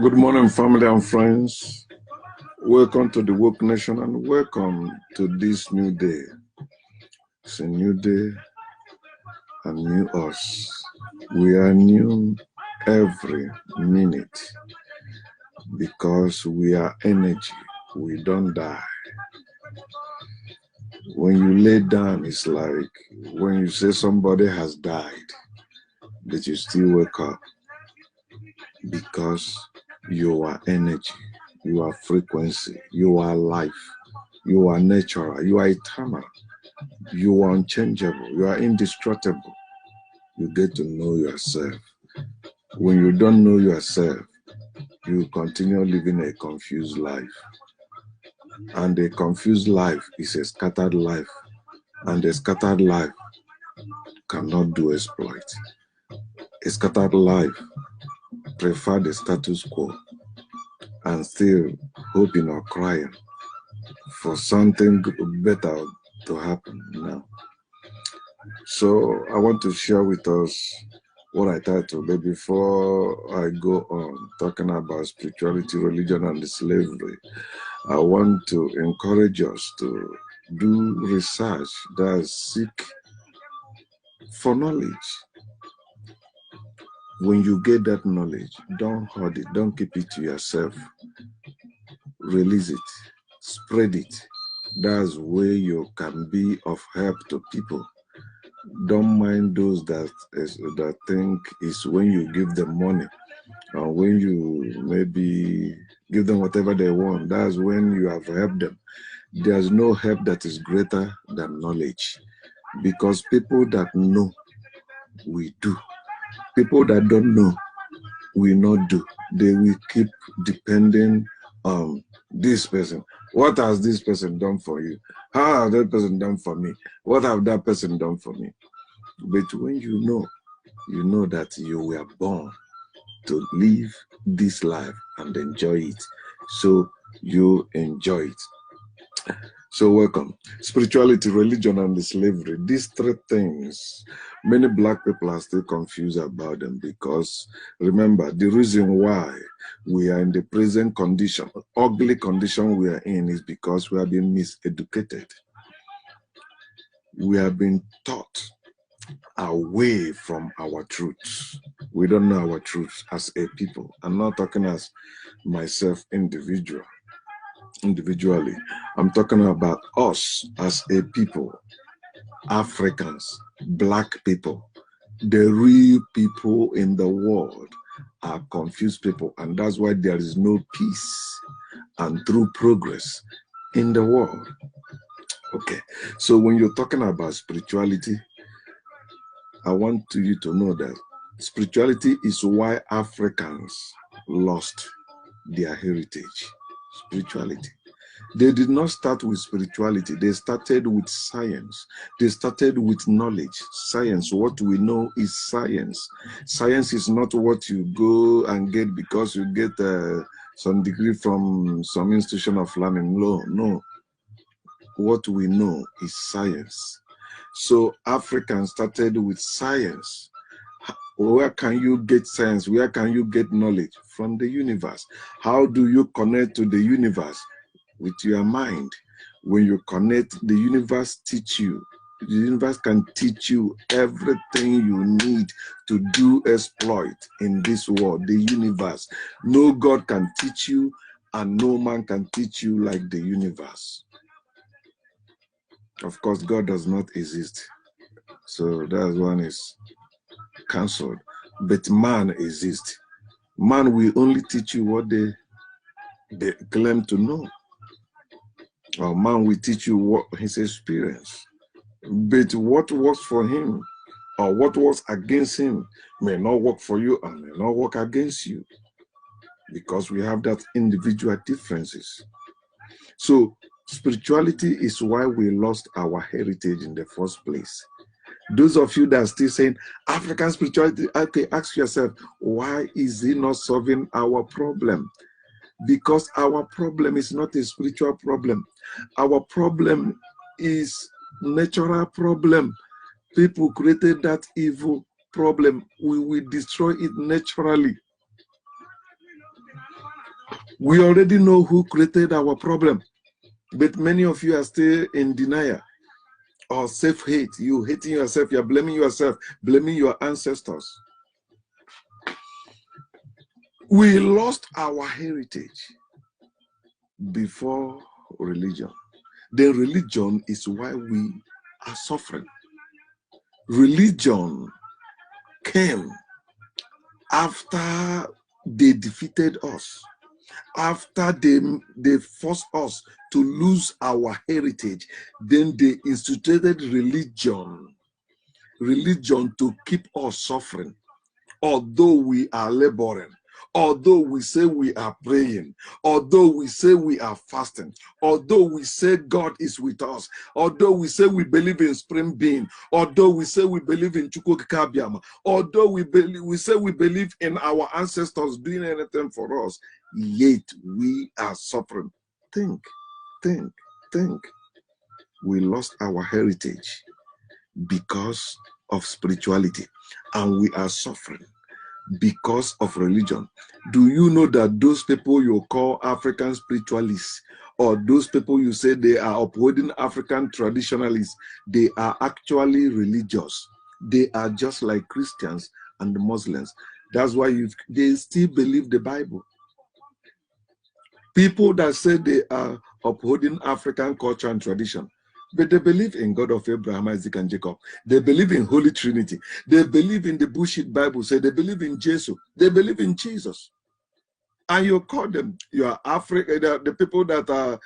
Good morning, family and friends. Welcome to the Woke Nation and welcome to this new day. It's a new day and new us. We are new every minute because we are energy. We don't die. When you lay down, it's like when you say somebody has died, but you still wake up because you are energy. You are frequency, you are life, you are natural, you are eternal, you are unchangeable, you are indestructible. You get to know yourself. When you don't know yourself, you continue living a confused life. And a confused life is a scattered life. And a scattered life cannot do exploit. A scattered life prefer the status quo and still hoping or crying for something better to happen now. So I want to share with us what I titled, but before I go on talking about spirituality, religion, and slavery, I want to encourage us to do research that seek for knowledge. When you get that knowledge, don't hold it, don't keep it to yourself. Release it, spread it. That's where you can be of help to people. Don't mind those that think is when you give them money or when you maybe give them whatever they want. That's when you have helped them. There's no help that is greater than knowledge, because people that know, we do. People that don't know, we not do. They will keep depending on this person. What has this person done for you? How has that person done for me? What have that person done for me? But when you know that you were born to live this life and enjoy it. So you enjoy it. So welcome. Spirituality, religion, and the slavery. These three things, many black people are still confused about them, because remember, the reason why we are in the present condition, ugly condition we are in, is because we have been miseducated. We have been taught away from our truths. We don't know our truths as a people. I'm not talking as myself individually. I'm talking about us as a people, Africans, black people. The real people in the world are confused people, and that's why there is no peace and true progress in the world. Okay, so when you're talking about spirituality, I want you to know that spirituality is why Africans lost their heritage. Spirituality. They did not start with spirituality. They started with science. They started with knowledge. Science, what we know is science. Science is not what you go and get because you get some degree from some institution of learning. No. What we know is science. So Africans started with science. Where can you get science? Where can you get knowledge? From the universe. How do you connect to the universe? With your mind. When you connect, the universe teach you. The universe can teach you everything you need to do exploit in this world. The universe. No God can teach you, and no man can teach you like the universe. Of course, God does not exist. So that one is cancelled. But man exists. Man will only teach you what they claim to know. Or man will teach you what his experience. But what works for him or what works against him may not work for you and may not work against you, because we have that individual differences. So spirituality is why we lost our heritage in the first place. Those of you that are still saying African spirituality, okay, ask yourself, why is it not solving our problem? Because our problem is not a spiritual problem. Our problem is natural problem. People created that evil problem. We will destroy it naturally. We already know who created our problem, but many of you are still in denial or self-hate. You hating yourself, you're blaming yourself, blaming your ancestors. We lost our heritage before religion. The religion is why we are suffering. Religion came after they defeated us, after they forced us to lose our heritage. Then they instituted religion to keep us suffering, although we are laboring, although we say we are praying, although we say we are fasting, although we say God is with us, although we say we believe in spring being, although we say we believe in Chukwukabiama, although we say we believe in our ancestors doing anything for us, yet we are suffering. Think. We lost our heritage because of spirituality, and we are suffering because of religion. Do you know that those people you call African spiritualists, or those people you say they are upholding African traditionalists, they are actually religious? They are just like Christians and Muslims. That's why they still believe the Bible. People that say they are upholding African culture and tradition, but they believe in God of Abraham, Isaac, and Jacob. They believe in Holy Trinity. They believe in the bullshit Bible. Say they believe in Jesus. They believe in Jesus. And you call them, you are African, the people that are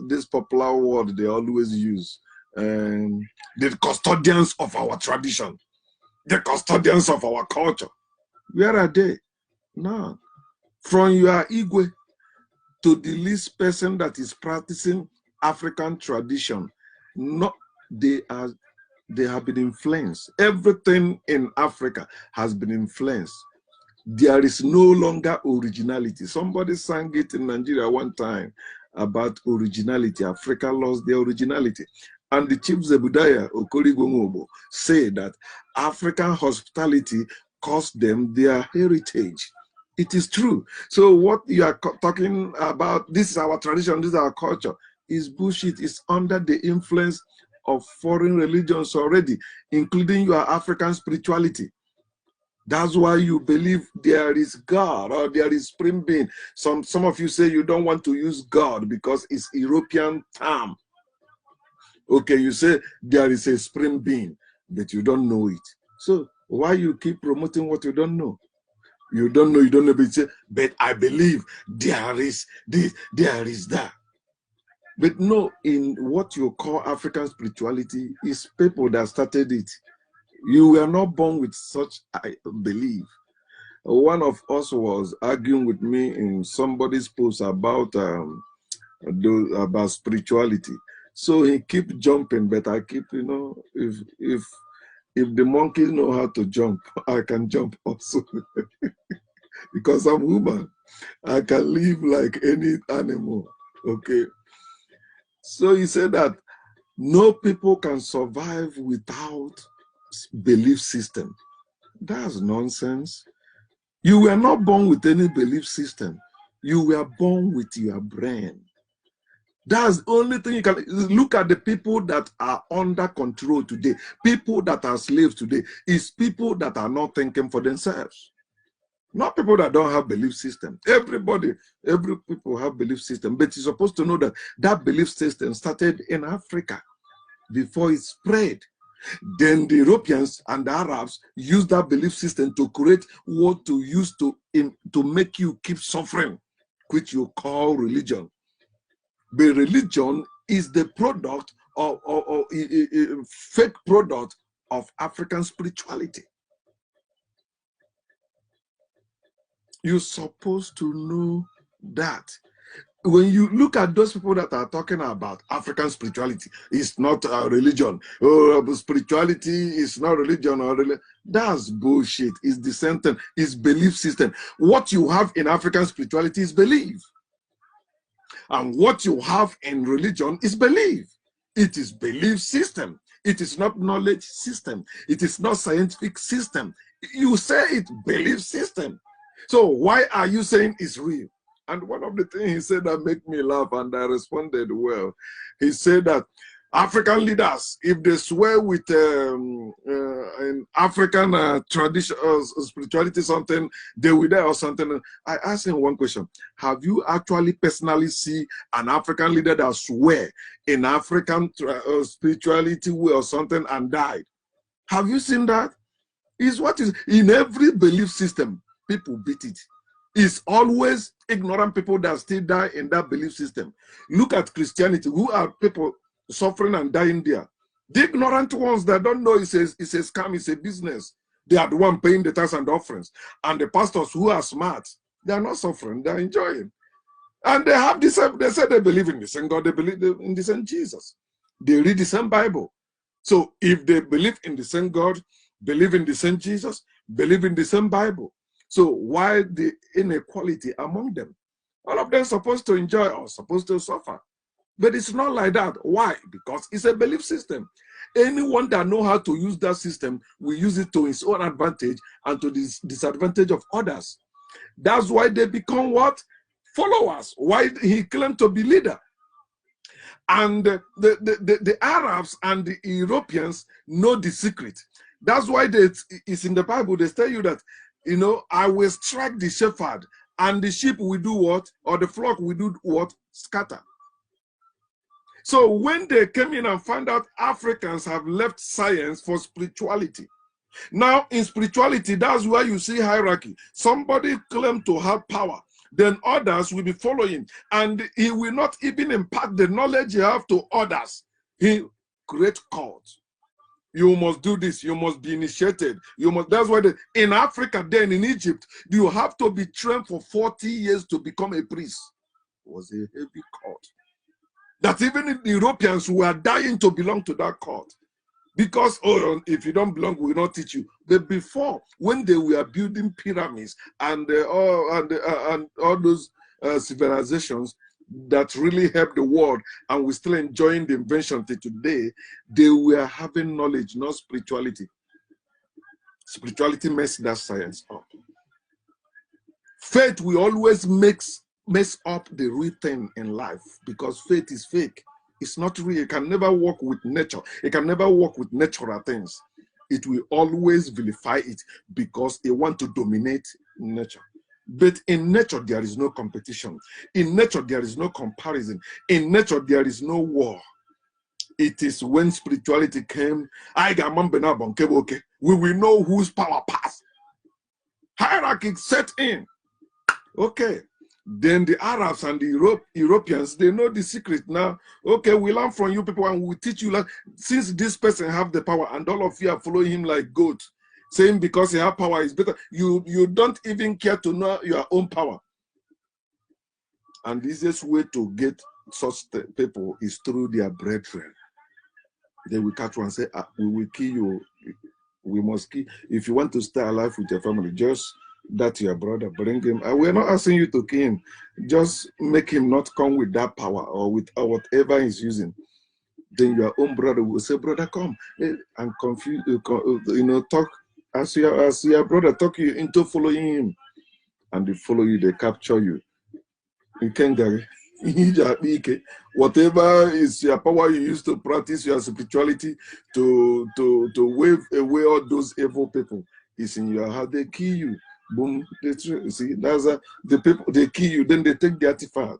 this popular word they always use, the custodians of our tradition, the custodians of our culture. Where are they? No. From your Igwe to the least person that is practicing African tradition, they have been influenced. Everything in Africa has been influenced. There is no longer originality. Somebody sang it in Nigeria one time about originality. Africa lost their originality. And the Chief Zebediah Okorigwe said that African hospitality cost them their heritage. It is true. So what you are talking about, this is our tradition, this is our culture, is bullshit. It's under the influence of foreign religions already, including your African spirituality. That's why you believe there is God or there is spring being. Some of you say you don't want to use God because it's European term. Okay, you say there is a spring being, but you don't know it. So why you keep promoting what you don't know? You don't know, but you say, but I believe there is this, there is that. But no, in what you call African spirituality is people that started it. You were not born with such, I believe. One of us was arguing with me in somebody's post about spirituality. So he keep jumping, but I keep, if the monkeys know how to jump, I can jump also. Because I'm human. I can live like any animal. Okay. So he said that no people can survive without belief system. That's nonsense. You were not born with any belief system. You were born with your brain. That's the only thing you can look at. The people that are under control today, people that are slaves today, is people that are not thinking for themselves. Not people that don't have belief system. Every people have belief system, but you're supposed to know that that belief system started in Africa before it spread. Then the Europeans and the Arabs used that belief system to create what to use to make you keep suffering, which you call religion. But religion is the product or fake product of African spirituality. You're supposed to know that. When you look at those people that are talking about African spirituality, it's not a religion. Oh, spirituality is not religion or religion. That's bullshit. It's the same thing. It's belief system. What you have in African spirituality is belief. And what you have in religion is belief. It is belief system. It is not knowledge system. It is not scientific system. You say it belief system. So why are you saying it's real? And one of the things he said that made me laugh, and I responded well. He said that African leaders, if they swear with an African tradition, spirituality, something, they will die or something. I asked him one question. Have you actually personally seen an African leader that swear in African spirituality way or something and died? Have you seen that? It's what is in every belief system, people beat it. It's always ignorant people that still die in that belief system. Look at Christianity. Who are people suffering and dying there? The ignorant ones that don't know it's a scam, it's a business. They are the one paying the tithes and offerings. And the pastors who are smart, they are not suffering, they are enjoying. And they have the same, they say they believe in the same God, they believe in the same Jesus. They read the same Bible. So if they believe in the same God, believe in the same Jesus, believe in the same Bible, so why the inequality among them? All of them supposed to enjoy or supposed to suffer. But it's not like that. Why? Because it's a belief system. Anyone that knows how to use that system will use it to his own advantage and to the disadvantage of others. That's why they become what? Followers. Why he claimed to be leader. And the Arabs and the Europeans know the secret. That's why it's in the Bible. They tell you that, you know, I will strike the shepherd and the sheep will do what? Or the flock will do what? Scatter. So when they came in and found out Africans have left science for spirituality. Now in spirituality, that's where you see hierarchy. Somebody claims to have power, then others will be following, and he will not even impart the knowledge you have to others. He creates cults. You must do this, you must be initiated, you must. That's why in Africa, then in Egypt, you have to be trained for 40 years to become a priest. It was a heavy cult. That even the Europeans were dying to belong to that cult. Because, oh, if you don't belong, we will not teach you. But before, when they were building pyramids and all those civilizations that really helped the world, and we're still enjoying the invention till today, they were having knowledge, not spirituality. Spirituality messed that science up. Faith will always mess up the real thing in life, because faith is fake. It's not real. It can never work with nature. It can never work with natural things. It will always vilify it because it wants to dominate nature. But in nature, there is no competition. In nature, there is no comparison. In nature, there is no war. It is when spirituality came, we will know whose power passed. Hierarchy set in. Okay. Then the Arabs and the Europeans, they know the secret now. Okay, we learn from you people and we teach you. Like, since this person have the power and all of you are following him like goats, saying because he have power is better, you don't even care to know your own power. And the easiest way to get such people is through their brethren. They will catch one and say, we will kill you. We must kill. If you want to stay alive with your family, just that your brother, bring him. We're not asking you to kill him. Just make him not come with that power or with whatever he's using. Then your own brother will say, brother, come. And confuse, talk as your brother talk you into following him. And they follow you, they capture you. You can't get whatever is your power you use to practice your spirituality to wave away all those evil people is in your heart. They kill you. Boom. See, that's the people, they kill you, then they take the artifact.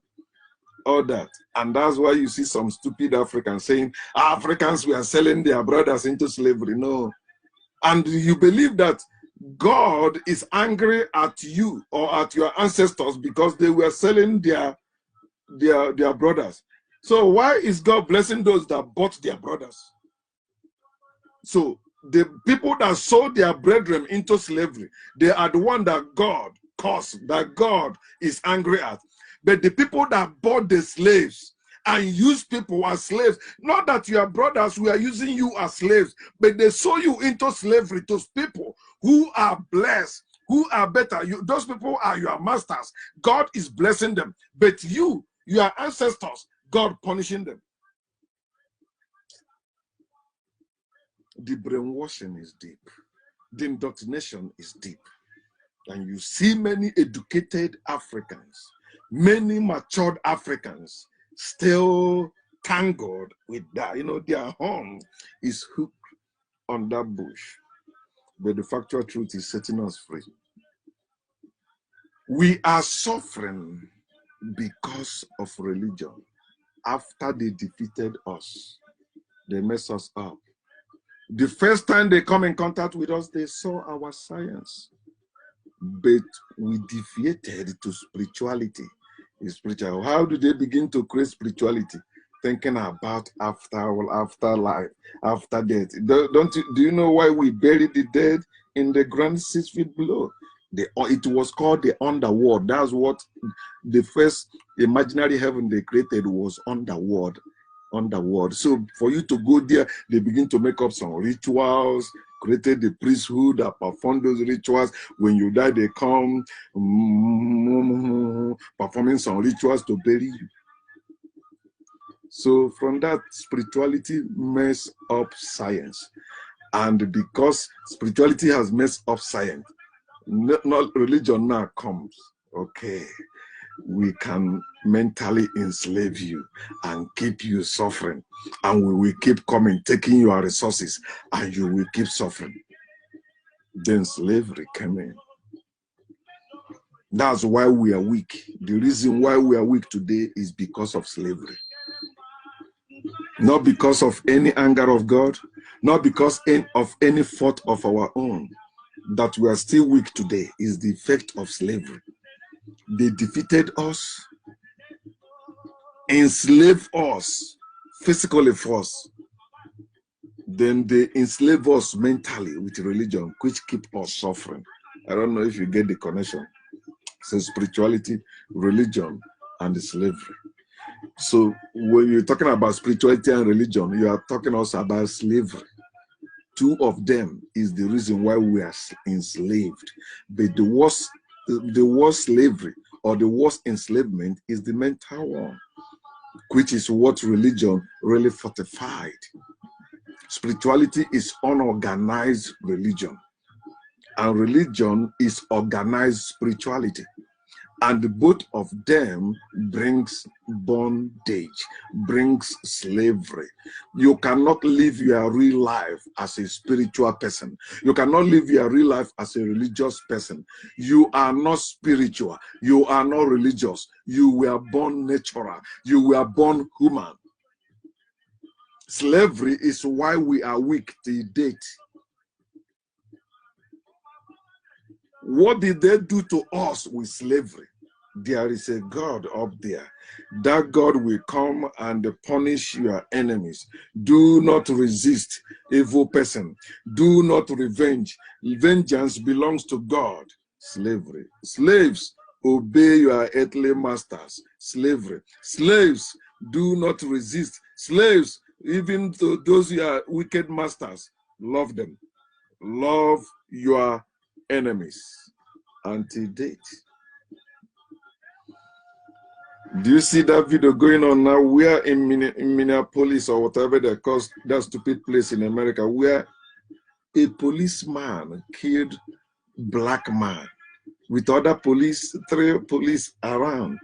All that. And that's why you see some stupid Africans saying Africans were selling their brothers into slavery. No. And you believe that God is angry at you or at your ancestors because they were selling their brothers. So why is God blessing those that bought their brothers? So the people that sold their brethren into slavery, they are the one that God caused, that God is angry at. But the people that bought the slaves and used people as slaves, not that your brothers were using you as slaves, but they sold you into slavery to people who are blessed, who are better. Those people are your masters. God is blessing them. But you, your ancestors, God punishing them. The brainwashing is deep. The indoctrination is deep. And you see many educated Africans, many matured Africans still tangled with that. You know, their home is hooked on that bush. But the factual truth is setting us free. We are suffering because of religion. After they defeated us, they mess us up. The first time they come in contact with us, they saw our science. But we deviated to spirituality. Spiritual. How do they begin to create spirituality? Thinking about afterlife, after death. Do you know why we buried the dead in the ground 6 feet below? It was called the underworld. That's what the first imaginary heaven they created was underworld. So for you to go there, they begin to make up some rituals, created the priesthood that perform those rituals. When you die, they come performing some rituals to bury you. So from that, spirituality mess up science. And because spirituality has messed up science, not religion now comes, okay, we can mentally enslave you and keep you suffering, and we will keep coming, taking your resources, and you will keep suffering. Then slavery came in. That's why we are weak. The reason why we are weak today is because of slavery. Not because of any anger of God, not because of any fault of our own. That we are still weak today is the effect of slavery. They defeated us, enslaved us physically first. Then they enslave us mentally with religion, which keep us suffering. I don't know if you get the connection. So spirituality, religion, and the slavery. So when you're talking about spirituality and religion, you are talking also about slavery. Two of them is the reason why we are enslaved. But the worst slavery or the worst enslavement is the mental one, which is what religion really fortified. Spirituality is unorganized religion, and religion is organized spirituality. And both of them brings bondage, brings slavery. You cannot live your real life as a spiritual person. You cannot live your real life as a religious person. You are not spiritual. You are not religious. You were born natural. You were born human. Slavery is why we are weak till date. What did they do to us with slavery? There is a God up there. That God will come and punish your enemies. Do not resist evil person. Do not revenge. Vengeance belongs to God. Slavery. Slaves, obey your earthly masters. Slavery. Slaves, do not resist. Slaves, even to those who are wicked masters, love them. Love your enemies. Until date. Do you see that video going on now? We are in Minneapolis or whatever they call that stupid place in America, where a policeman killed black man with other police, 3 police around.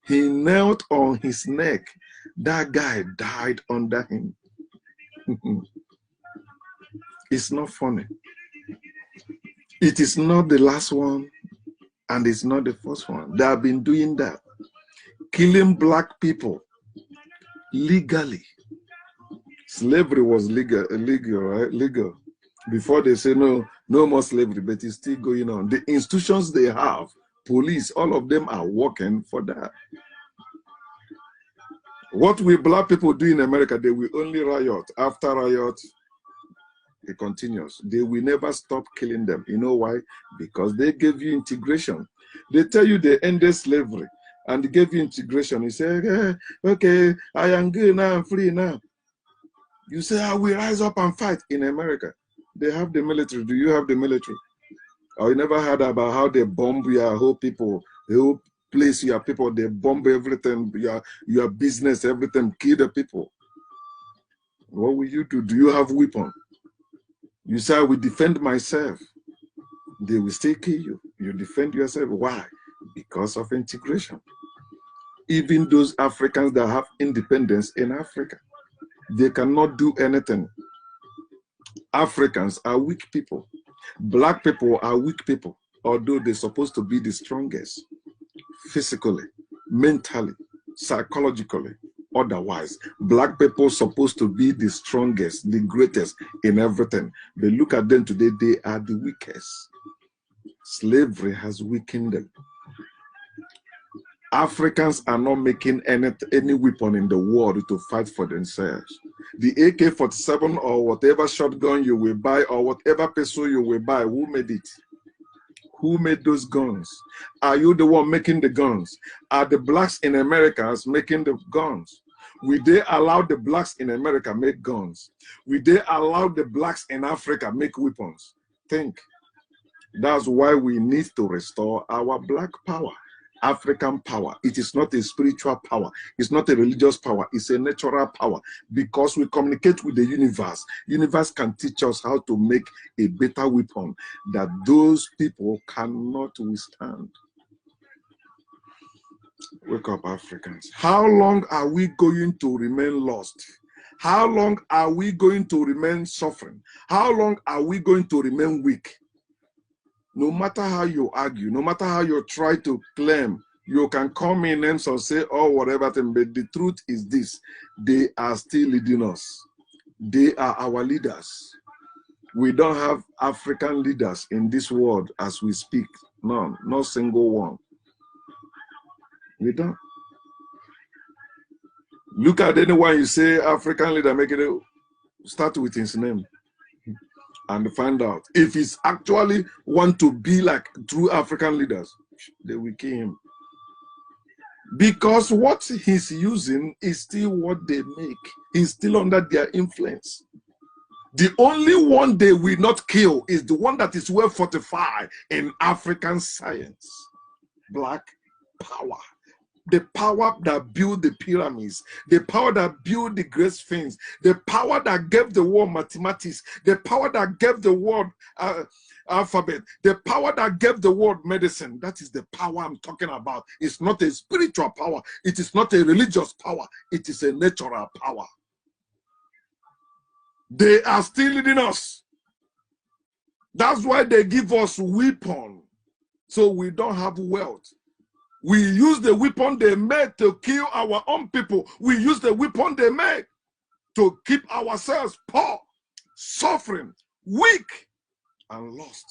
He knelt on his neck. That guy died under him. It's not funny. It is not the last one, and it's not the first one. They have been doing that. Killing black people legally. Slavery was legal, right? Legal. Before they say no more slavery, but it's still going on. The institutions they have, police, all of them are working for that. What will black people do in America? They will only riot. After riot, it continues. They will never stop killing them. You know why? Because they gave you integration. They tell you they ended slavery and they gave you integration. You say, okay, I am good now, I'm free now. You say, I will rise up and fight. In America, they have the military. Do you have the military? Or you never heard about how they bomb your whole people, the whole place, your people, they bomb everything, your business, everything, kill the people. What will you do? Do you have weapon? You say, I will defend myself. They will still kill you. You defend yourself. Why? Because of integration. Even those Africans that have independence in Africa, they cannot do anything. Africans are weak people. Black people are weak people, although they're supposed to be the strongest, physically, mentally, psychologically, otherwise. Black people are supposed to be the strongest, the greatest in everything. But look at them today, they are the weakest. Slavery has weakened them. Africans are not making any weapon in the world to fight for themselves. The AK-47 or whatever shotgun you will buy or whatever pistol you will buy, who made it? Who made those guns? Are you the one making the guns? Are the blacks in America making the guns? Will they allow the blacks in America make guns? Will they allow the blacks in Africa make weapons? Think. That's why we need to restore our black power. African power. It is not a spiritual power. It's not a religious power. It's a natural power. Because we communicate with the universe. Universe can teach us how to make a better weapon that those people cannot withstand. Wake up, Africans. How long are we going to remain lost? How long are we going to remain suffering? How long are we going to remain weak? No matter how you argue, no matter how you try to claim, you can call me names or say, oh, whatever thing, but the truth is this: they are still leading us. They are our leaders. We don't have African leaders in this world as we speak. None, not single one. We don't. Look at anyone you say African leader, make it start with his name. And find out if he's actually want to be like true African leaders, they will kill him. Because what he's using is still what they make. He's still under their influence. The only one they will not kill is the one that is well fortified in African science. Black power. The power that built the pyramids, the power that built the great sphinx, the power that gave the world mathematics, the power that gave the world alphabet, the power that gave the world medicine. That is the power I'm talking about. It's not a spiritual power. It is not a religious power. It is a natural power. They are still leading us. That's why they give us weapons, so we don't have wealth. We use the weapon they made to kill our own people. We use the weapon they made to keep ourselves poor, suffering, weak, and lost.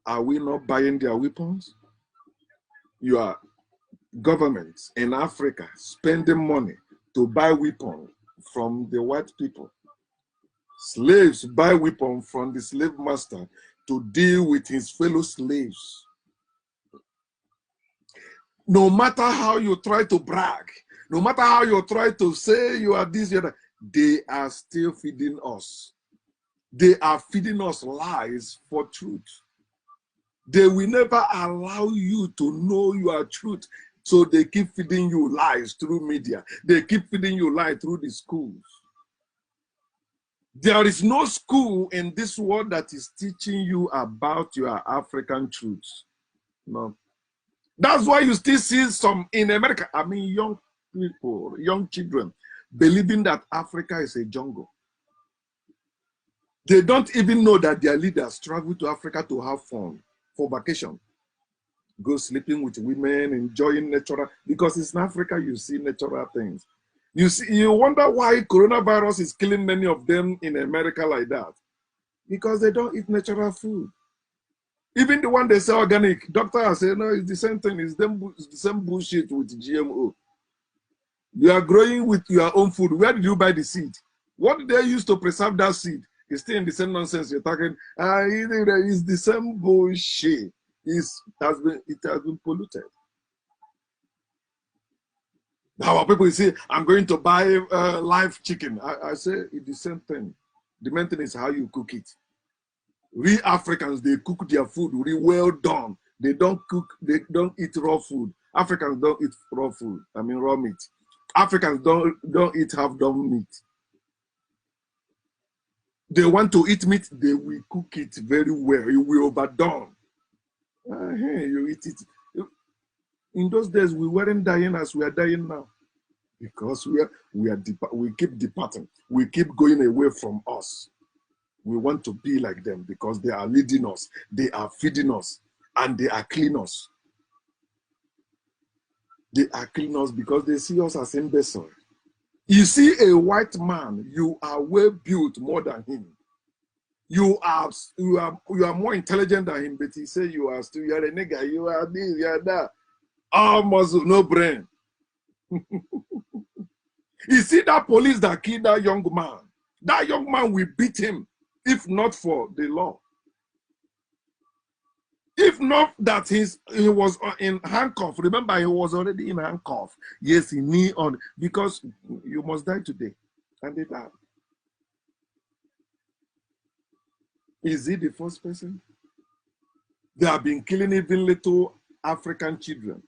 Are we not buying their weapons? Your governments in Africa spending money to buy weapons from the white people. Slaves buy weapons from the slave master to deal with his fellow slaves. No matter how you try to brag, no matter how you try to say you are this, you are that, they are still feeding us. They are feeding us lies for truth. They will never allow you to know your truth. So they keep feeding you lies through media. They keep feeding you lies through the schools. There is no school in this world that is teaching you about your African truths. No. That's why you still see some in America, I mean, young people, young children, believing that Africa is a jungle. They don't even know that their leaders travel to Africa to have fun, for vacation. Go sleeping with women, enjoying natural, because it's in Africa you see natural things. You wonder why coronavirus is killing many of them in America like that. Because they don't eat natural food. Even the one they say organic, doctors say, no, it's the same thing. It's the same bullshit with GMO. You are growing with your own food. Where did you buy the seed? What did they use to preserve that seed? It's still in the same nonsense you're talking. It's the same bullshit. It has been polluted. Now people say, I'm going to buy live chicken. I say it's the same thing. The main thing is how you cook it. Real Africans, they cook their food really well done. They don't eat raw food. Africans don't eat raw food. I mean raw meat. Africans don't eat half-done meat. They want to eat meat, they will cook it very well. It will overdone. Hey, you eat it. In those days, we weren't dying as we are dying now, because we keep departing. We keep going away from us. We want to be like them because they are leading us, they are feeding us, and they are clean us. They are clean us because they see us as imbeciles. You see a white man, you are well built more than him. You are more intelligent than him, but he say you are still, you are a nigger, you are this, you are that. All muscle, no brain. You see that police that killed that young man? That young man will beat him if not for the law. If not that he was in handcuff. Remember, he was already in handcuff. Yes, he knee on, because you must die today. And they died. Is he the first person? They have been killing even little African children.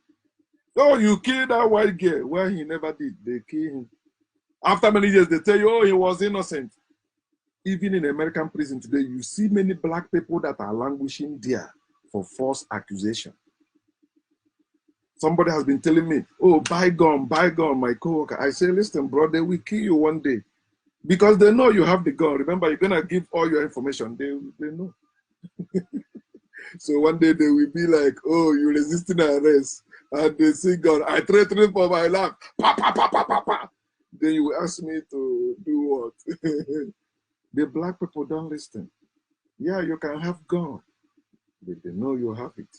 Oh, you killed that white girl. Well, he never did. They killed him. After many years, they tell you, oh, he was innocent. Even in American prison today, you see many black people that are languishing there for false accusation. Somebody has been telling me, oh, bygone, my coworker. I say, listen, bro, they will kill you one day. Because they know you have the gun. Remember, you're going to give all your information. They know. So one day they will be like, oh, you're resisting arrest. And they say, God, I threatened for my life. Pa, pa, pa, pa, pa, pa. Then you ask me to do what? The black people don't listen. Yeah, you can have gun, but they know you have it.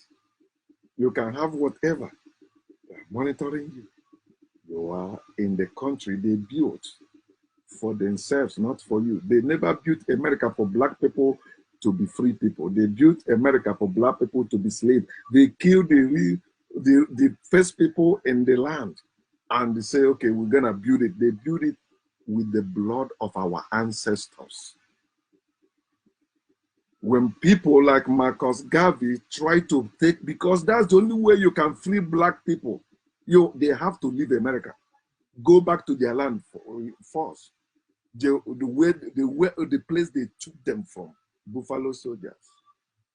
You can have whatever. They're monitoring you. You are in the country they built for themselves, not for you. They never built America for black people to be free people. They built America for black people to be slaves. They killed the first people in the land, and they say, okay, we're gonna build it. They build it with the blood of our ancestors. When people like Marcus Garvey try to take, because that's the only way you can free black people, they have to leave America, go back to their land first. The place they took them from, Buffalo Soldiers.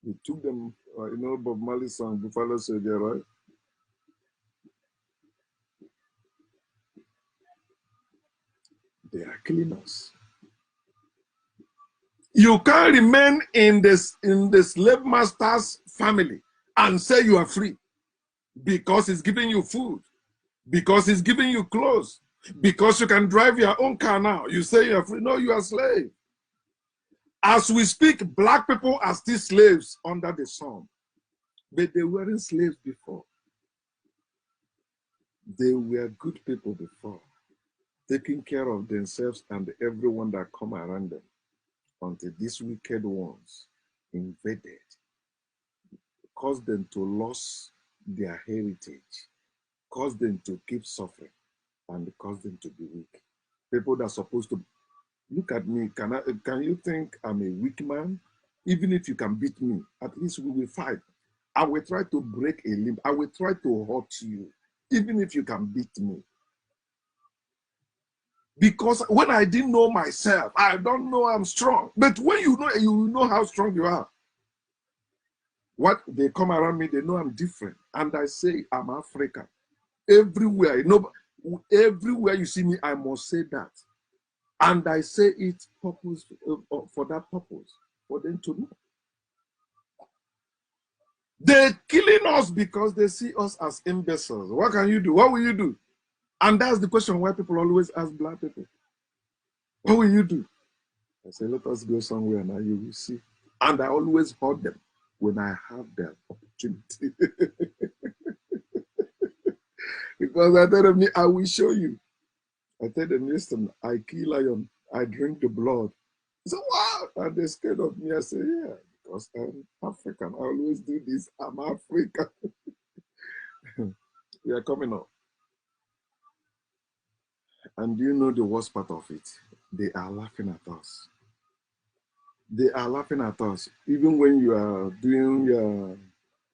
They took them, you know, Bob Marley's song, Buffalo Soldier, right? They are killing us. You can't remain in the slave master's family and say you are free because he's giving you food, because he's giving you clothes, because you can drive your own car now. You say you're free. No, you are a slave. As we speak, black people are still slaves under the sun, but they weren't slaves before. They were good people before, taking care of themselves and everyone that come around them, until these wicked ones invaded, caused them to lose their heritage, caused them to keep suffering, and caused them to be weak. People that are supposed to look at me, can you think I'm a weak man? Even if you can beat me, at least we will fight. I will try to break a limb. I will try to hurt you, even if you can beat me. Because when I didn't know myself, I don't know I'm strong. But when you know how strong you are. What they come around me, they know I'm different. And I say I'm African. Everywhere, everywhere you see me, I must say that. And I say it purpose for that purpose, for them to know. They're killing us because they see us as imbeciles. What can you do? What will you do? And that's the question why people always ask black people, what will you do? I say, let us go somewhere now, you will see. And I always hold them when I have the opportunity. Because I tell them, I will show you. I tell them, listen, I kill lion, I drink the blood. So wow, and they're scared of me. I say, yeah, because I'm African. I always do this. I'm African. We are coming up. And do you know the worst part of it? They are laughing at us. They are laughing at us. Even when you are doing your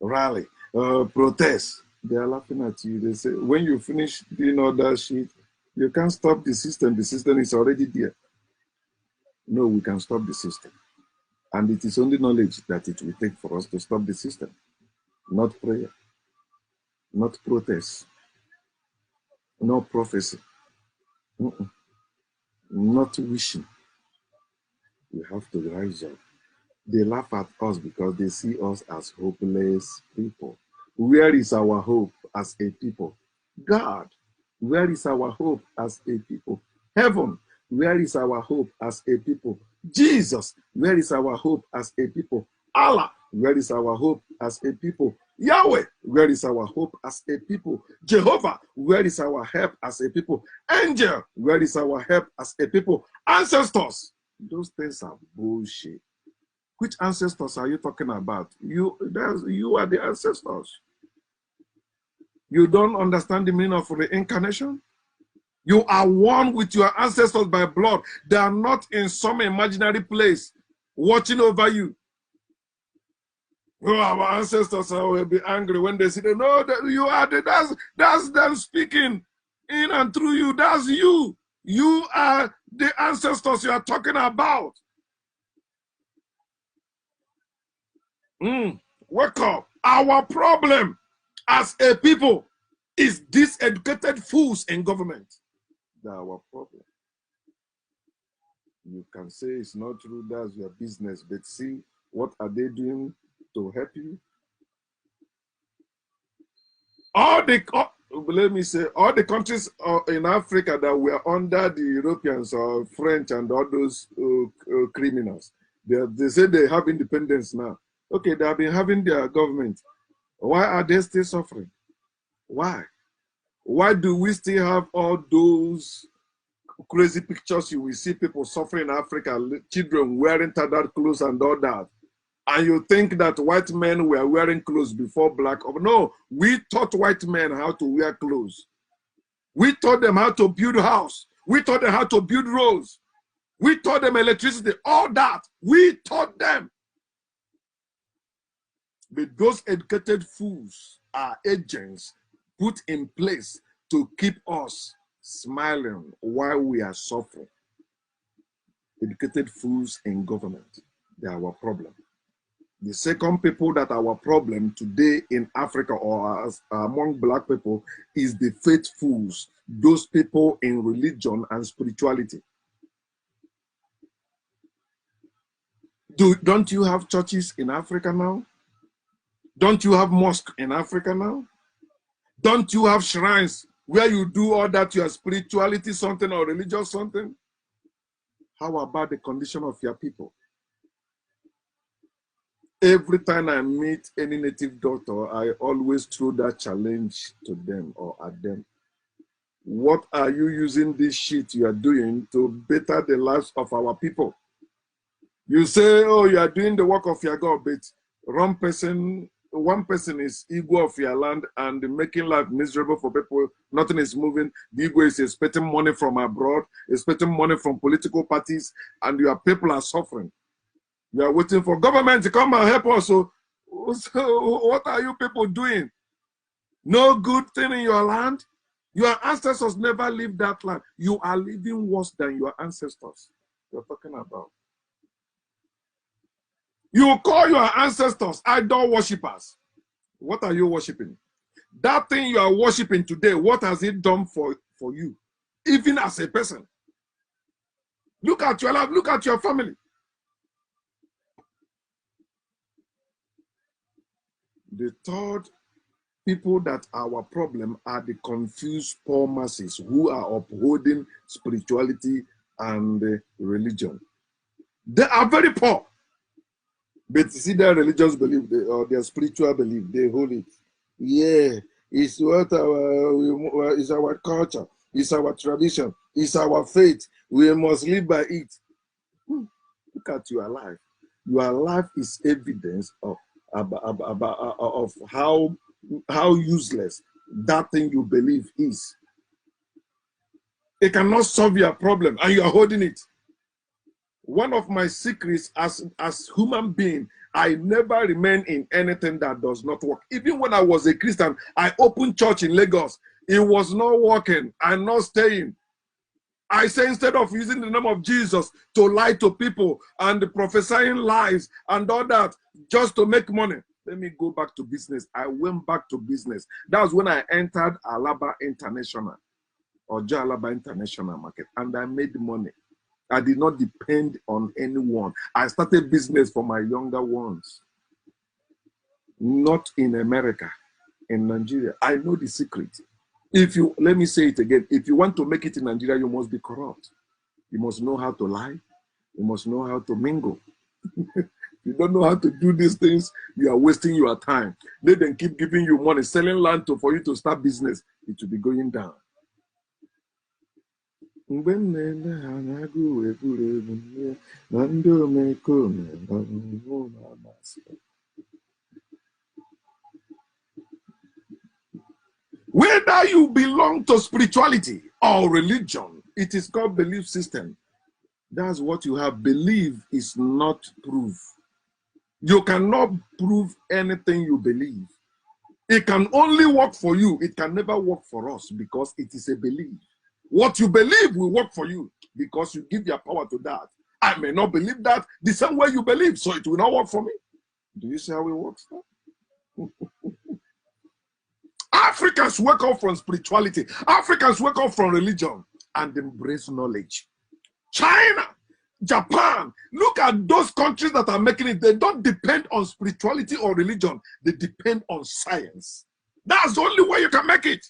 rally, protest, they are laughing at you. They say, when you finish doing all that shit, you can't stop the system. The system is already there. No, we can stop the system. And it is only knowledge that it will take for us to stop the system. Not prayer, not protest, no prophecy, not wishing. We have to rise up. They laugh at us because they see us as hopeless people. Where is our hope as a people? God, where is our hope as a people? Heaven, where is our hope as a people? Jesus, where is our hope as a people? Allah, where is our hope as a people? Yahweh, where is our hope as a people? Jehovah, where is our help as a people? Angel, where is our help as a people? Ancestors, those things are bullshit. Which ancestors are you talking about? You are the ancestors. You don't understand the meaning of reincarnation? You are one with your ancestors by blood. They are not in some imaginary place watching over you. Oh, our ancestors will be angry when they see them. No, you are that's them speaking in and through you. That's you. You are the ancestors you are talking about. Wake up. Our problem as a people is diseducated fools in government. That's our problem. You can say it's not true, that's your business, but see, what are they doing to help you? Let me say, all the countries in Africa that were under the Europeans or French and all those criminals, they say they have independence now. Okay, they have been having their government. Why are they still suffering? Why? Why do we still have all those crazy pictures you will see people suffering in Africa, children wearing tattered clothes and all that? And you think that white men were wearing clothes before black? No, we taught white men how to wear clothes. We taught them how to build a house. We taught them how to build roads. We taught them electricity, all that. We taught them. But those educated fools are agents put in place to keep us smiling while we are suffering. Educated fools in government, they are our problem. The second people that are our problem today in Africa or among black people is the faithfuls, those people in religion and spirituality. Don't you have churches in Africa now? Don't you have mosques in Africa now? Don't you have shrines where you do all that, your spirituality something or religious something? How about the condition of your people? Every time I meet any native doctor, I always throw that challenge to them or at them. What are you using this shit you are doing to better the lives of our people? You say, oh, you are doing the work of your God, but one person is ego of your land and making life miserable for people. Nothing is moving. The ego is expecting money from abroad, expecting money from political parties, and your people are suffering. You are waiting for government to come and help us. So what are you people doing? No good thing in your land? Your ancestors never lived that land. You are living worse than your ancestors. You're talking about. You call your ancestors idol worshippers. What are you worshiping? That thing you are worshiping today, what has it done for you? Even as a person. Look at your life, look at your family. The third people that are our problem are the confused poor masses who are upholding spirituality and religion. They are very poor. But you see their religious belief or their spiritual belief, they hold it. Yeah, it's what is our culture, it's our tradition, it's our faith. We must live by it. Look at your life. Your life is evidence of how useless that thing you believe is. It cannot solve your problem, and you are holding it. One of my secrets as human being, I never remain in anything that does not work. Even when I was a Christian, I opened church in Lagos. It was not working. I'm not staying. I say instead of using the name of Jesus to lie to people and prophesying lies and all that just to make money, let me go back to business. I went back to business. That was when I entered Alaba International or Alaba International Market, and I made money. I did not depend on anyone. I started business for my younger ones. Not in America, in Nigeria. I know the secret. If you, let me say it again, if you want to make it in Nigeria, you must be corrupt. You must know how to lie. You must know how to mingle. You don't know how to do these things, you are wasting your time. They then keep giving you money, selling land for you to start business. It will be going down. Whether you belong to spirituality or religion, it is called belief system. That's what you have. Belief is not proof. You cannot prove anything you believe. It can only work for you. It can never work for us because it is a belief. What you believe will work for you because you give your power to that. I may not believe that the same way you believe, so it will not work for me. Do you see how it works? Africans wake up from spirituality. Africans wake up from religion and embrace knowledge. China, Japan, look at those countries that are making it. They don't depend on spirituality or religion. They depend on science. That's the only way you can make it.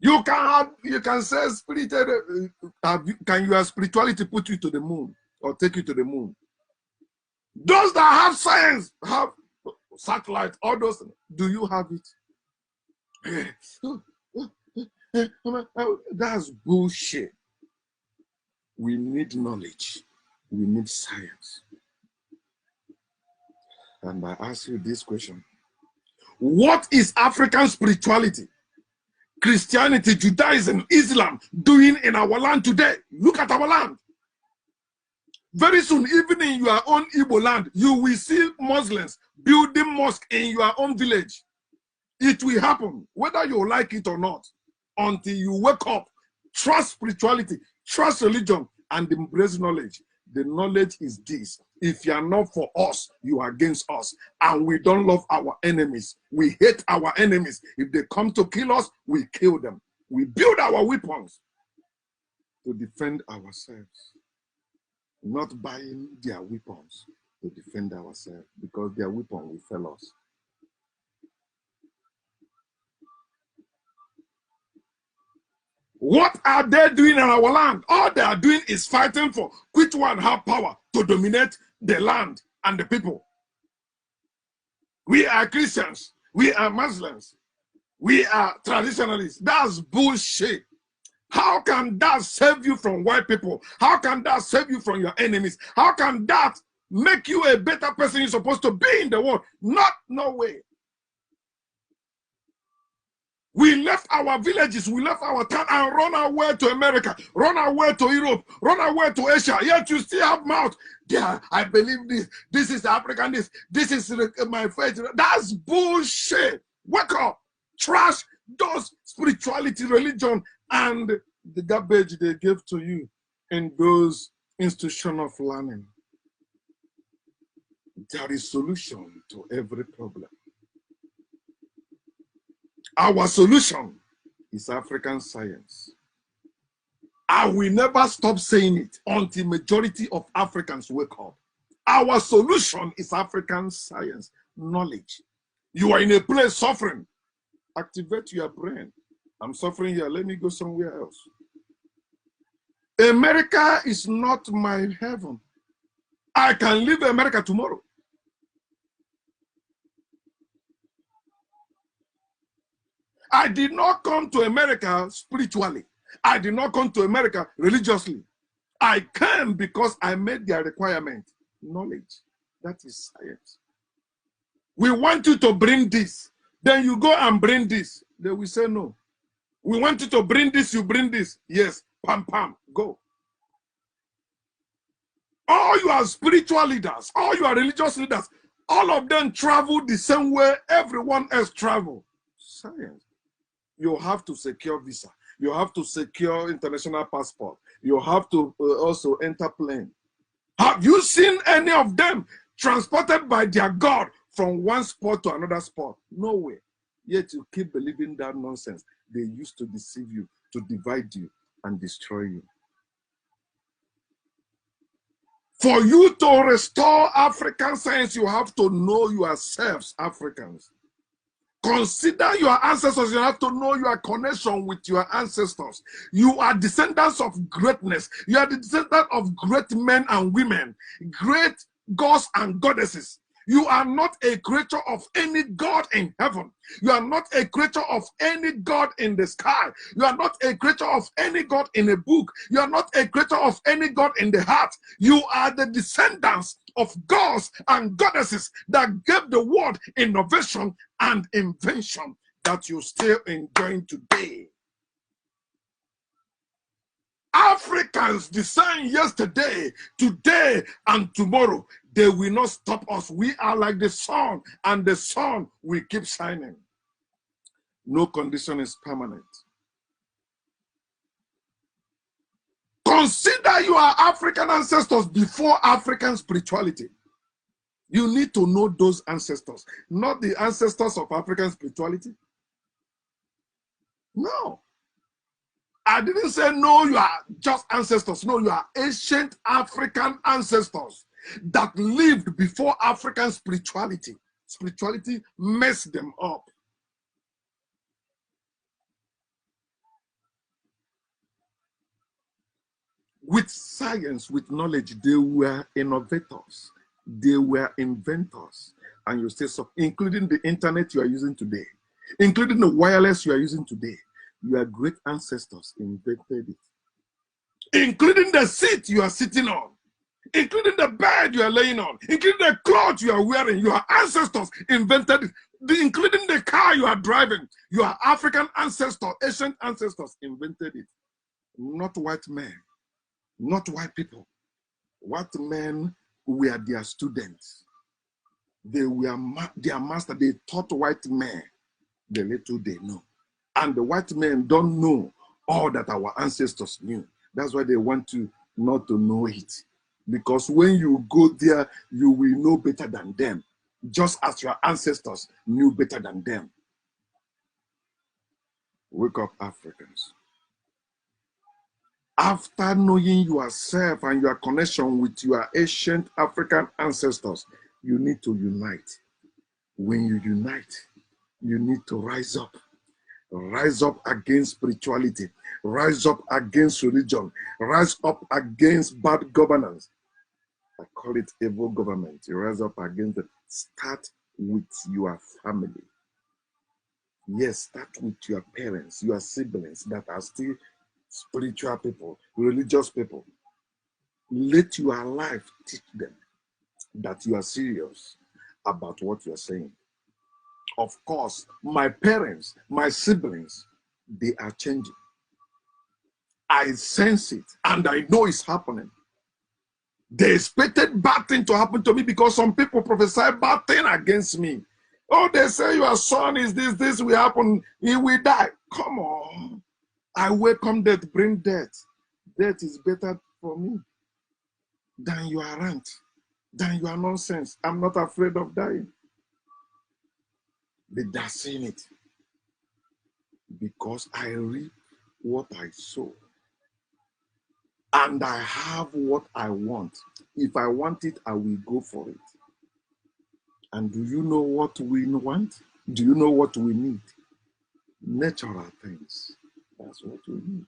You can say can your spirituality put you to the moon or take you to the moon? Those that have science, have satellite, all those, do you have it? That's bullshit. We need knowledge. We need science. And I ask you this question. What is African spirituality, Christianity, Judaism, Islam doing in our land today? Look at our land. Very soon, even in your own Igbo land, you will see Muslims building mosque in your own village. It will happen, whether you like it or not, until you wake up, trust spirituality, trust religion, and embrace knowledge. The knowledge is this. If you are not for us, you are against us. And we don't love our enemies. We hate our enemies. If they come to kill us, we kill them. We build our weapons to defend ourselves, not buying their weapons to defend ourselves, because their weapon will fail us. What are they doing in our land? All they are doing is fighting for which one have power to dominate the land and the people. We are Christians. We are Muslims. We are traditionalists. That's bullshit. How can that save you from white people? How can that save you from your enemies? How can that make you a better person you're supposed to be in the world? No way. We left our villages, we left our town and run away to America, run away to Europe, run away to Asia. Yet you still have mouth. Yeah, I believe this. This is African. This is my faith. That's bullshit. Wake up. Trash those spirituality, religion, and the garbage they gave to you in those institutions of learning. There is solution to every problem. Our solution is African science. I will never stop saying it until majority of Africans wake up. Our solution is African science, knowledge. You are in a place suffering. Activate your brain. I'm suffering here. Let me go somewhere else. America is not my heaven. I can leave America tomorrow. I did not come to America spiritually. I did not come to America religiously. I came because I made their requirement. Knowledge. That is science. We want you to bring this. Then you go and bring this. They will say no. We want you to bring this, you bring this. Yes, pam, pam, go. All your spiritual leaders, all your religious leaders, all of them travel the same way everyone else travel. Science. You have to secure visa. You have to secure international passport. You have to also enter plane. Have you seen any of them transported by their God from one spot to another spot? No way. Yet you keep believing that nonsense. They used to deceive you, to divide you and destroy you. For you to restore African science, you have to know yourselves, Africans. Consider your ancestors. You have to know your connection with your ancestors. You are descendants of greatness. You are the descendants of great men and women, great gods and goddesses. You are not a creature of any god in heaven. You are not a creature of any god in the sky. You are not a creature of any god in a book. You are not a creature of any god in the heart. You are the descendants of gods and goddesses that gave the world innovation and invention that you're still enjoying today. Africans designed yesterday, today, and tomorrow. They will not stop us. We are like the sun, and the sun will keep shining. No condition is permanent. Consider your African ancestors before African spirituality. You need to know those ancestors, not the ancestors of African spirituality. No. I didn't say no, you are just ancestors. No, you are ancient African ancestors that lived before African spirituality. Spirituality messed them up. With science, with knowledge, they were innovators. They were inventors. And you say so, including the internet you are using today, including the wireless you are using today. Your great ancestors invented it. Including the seat you are sitting on, including the bed you are laying on, including the clothes you are wearing. Your ancestors invented it. Including the car you are driving. Your African ancestors, ancient ancestors invented it. Not white men, not white people. White men were their students. They were their master. They taught white men the little they know. And the white men don't know all that our ancestors knew. That's why they want to not to know it. Because when you go there, you will know better than them, just as your ancestors knew better than them. Wake up, Africans. After knowing yourself and your connection with your ancient African ancestors, you need to unite. When you unite, you need to rise up. Rise up against spirituality. Rise up against religion. Rise up against bad governance. I call it evil government. You rise up against it. Start with your family. Yes, start with your parents, your siblings that are still spiritual people, religious people. Let your life teach them that you are serious about what you're saying. Of course, my parents, my siblings, they are changing. I sense it and I know it's happening. They expected bad thing to happen to me because some people prophesy bad thing against me. Oh, they say your son is this will happen, he will die. Come on. I welcome death, bring death. Death is better for me than your rant, than your nonsense. I'm not afraid of dying. They are saying it because I reap what I sow. And I have what I want. If I want it, I will go for it. And do you know what we want? Do you know what we need? Natural things. That's what we need.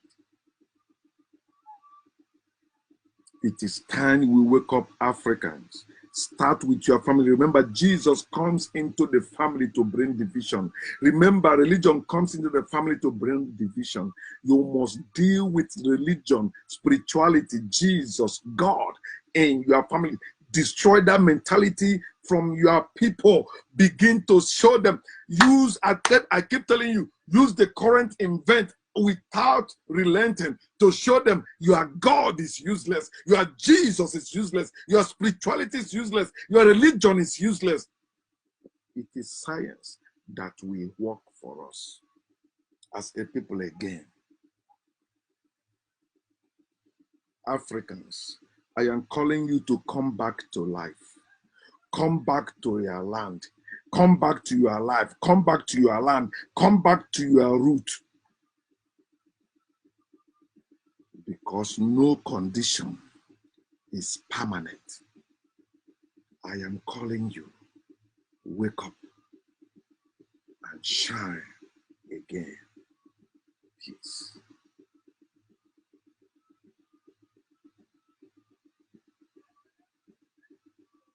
It is time we wake up, Africans. Start with your family. Remember, Jesus comes into the family to bring division. Remember, religion comes into the family to bring division. You must deal with religion, spirituality, Jesus, God in your family. Destroy that mentality from your people. Begin to show them. I keep telling you, use the current event without relenting to show them your God is useless, your Jesus is useless, your spirituality is useless, your religion is useless. It is science that will work for us as a people again. Africans, I am calling you to come back to life. Come back to your land. Come back to your life. Come back to your land. Come back to your root. Because no condition is permanent. I am calling you. Wake up and shine again. Peace.